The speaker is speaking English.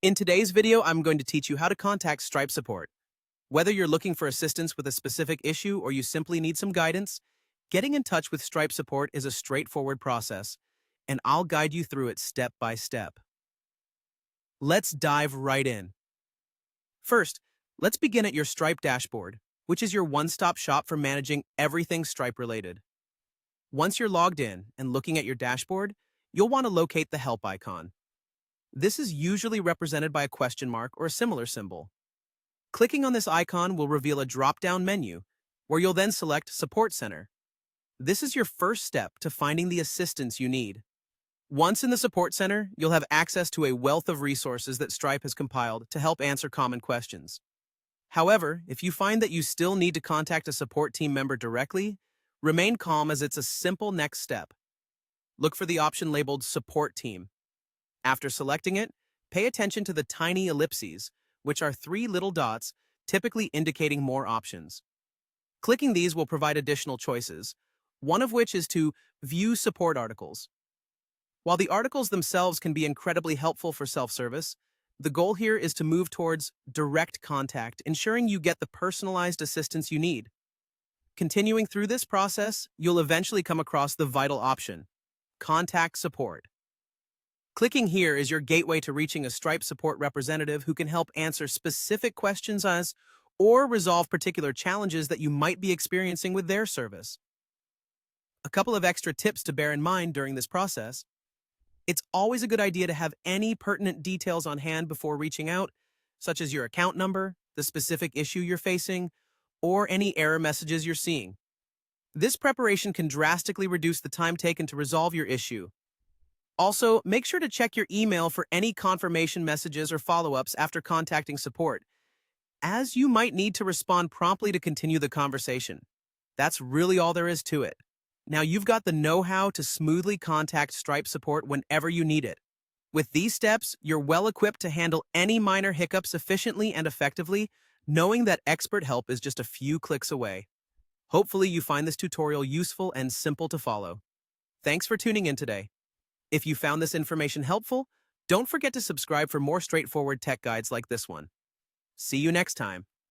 In today's video, I'm going to teach you how to contact Stripe support. Whether you're looking for assistance with a specific issue or you simply need some guidance, getting in touch with Stripe support is a straightforward process, and I'll guide you through it step by step. Let's dive right in. First, let's begin at your Stripe dashboard, which is your one-stop shop for managing everything Stripe-related. Once you're logged in and looking at your dashboard, you'll want to locate the help icon. This is usually represented by a question mark or a similar symbol. Clicking on this icon will reveal a drop-down menu, where you'll then select Support Center. This is your first step to finding the assistance you need. Once in the Support Center, you'll have access to a wealth of resources that Stripe has compiled to help answer common questions. However, if you find that you still need to contact a support team member directly, remain calm as it's a simple next step. Look for the option labeled Support Team. After selecting it, pay attention to the tiny ellipses, which are 3 little dots, typically indicating more options. Clicking these will provide additional choices, one of which is to view support articles. While the articles themselves can be incredibly helpful for self-service, the goal here is to move towards direct contact, ensuring you get the personalized assistance you need. Continuing through this process, you'll eventually come across the vital option: Contact Support. Clicking here is your gateway to reaching a Stripe support representative who can help answer specific questions or resolve particular challenges that you might be experiencing with their service. A couple of extra tips to bear in mind during this process. It's always a good idea to have any pertinent details on hand before reaching out, such as your account number, the specific issue you're facing, or any error messages you're seeing. This preparation can drastically reduce the time taken to resolve your issue. Also, make sure to check your email for any confirmation messages or follow-ups after contacting support, as you might need to respond promptly to continue the conversation. That's really all there is to it. Now you've got the know-how to smoothly contact Stripe support whenever you need it. With these steps, you're well equipped to handle any minor hiccups efficiently and effectively, knowing that expert help is just a few clicks away. Hopefully you find this tutorial useful and simple to follow. Thanks for tuning in today. If you found this information helpful, don't forget to subscribe for more straightforward tech guides like this one. See you next time.